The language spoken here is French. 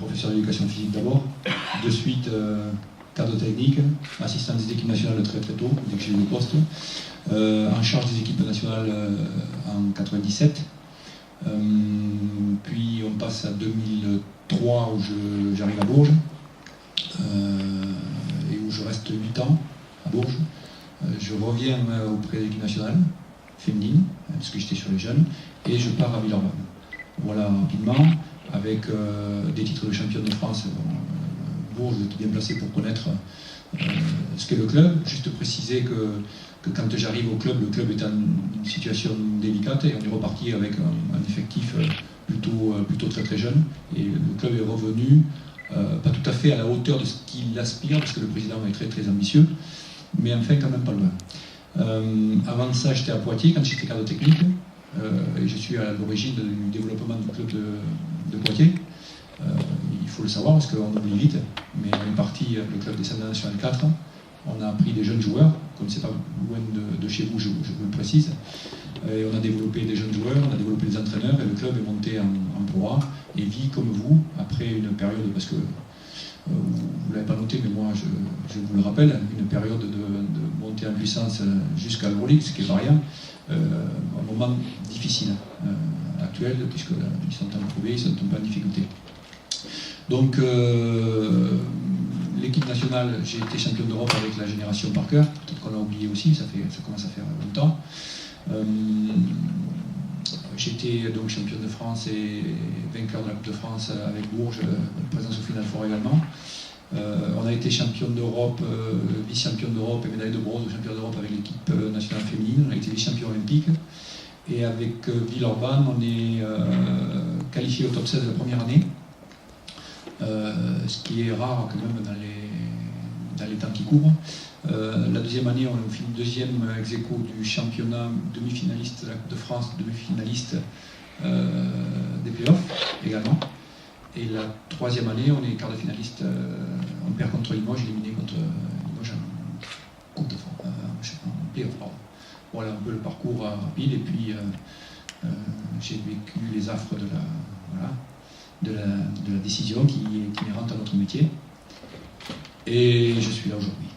professeur d'éducation physique d'abord, de suite cadre technique, assistant des équipes nationales très très tôt, dès que j'ai eu le poste, en charge des équipes nationales en 97. Puis on passe à 2003 où j'arrive à Bourges et où je reste 8 ans à Bourges. Je reviens auprès de l'équipe nationale féminine, parce que j'étais sur les jeunes, et je pars à Villeurbanne. Voilà rapidement, avec des titres de champion de France. Bourges est bien placé pour connaître ce qu'est le club. Juste préciser que quand j'arrive au club, le club est en une situation délicate et on est reparti avec un effectif plutôt très très jeune. Et le club est revenu, pas tout à fait à la hauteur de ce qu'il aspire, parce que le président est très très ambitieux, mais enfin quand même pas loin. Avant ça, j'étais à Poitiers quand j'étais cadre technique, et je suis à l'origine du développement du club de Poitiers. Il faut le savoir parce qu'on oublie vite, mais on est parti, le club descendant national 4, on a pris des jeunes joueurs, comme c'est pas loin de chez vous, je vous le précise, et on a développé des jeunes joueurs, on a développé des entraîneurs, et le club est monté en Pro A, et vit comme vous, après une période, parce que vous ne l'avez pas noté, mais moi je vous le rappelle, une période de montée en puissance jusqu'à l'Euroleague, ce qui est pas rien, un moment difficile actuel, puisqu'ils sont improuvés, ils sont un peu en difficulté. Donc l'équipe nationale, j'ai été champion d'Europe avec la génération Parker, peut-être qu'on l'a oublié aussi, ça commence à faire longtemps. J'étais donc champion de France et vainqueur de la Coupe de France avec Bourges, présence au Final Four également. On a été champion d'Europe, vice-champion d'Europe et médaille de bronze ou champion d'Europe avec l'équipe nationale féminine. On a été vice-champion olympique. Et avec Villeurbanne, on est qualifié au top 16 de la première année. Ce qui est rare quand même dans les temps qui courent. La deuxième année, on finit deuxième ex aequo du championnat, demi-finaliste de la Coupe de France, demi-finaliste des playoffs également. Et la troisième année, on est quart de finaliste, on perd contre Limoges, éliminé contre Limoges en Coupe de France, en playoff. Voilà un peu le parcours rapide, et puis j'ai vécu les affres de la décision qui inhérente à notre métier. Et je suis là aujourd'hui.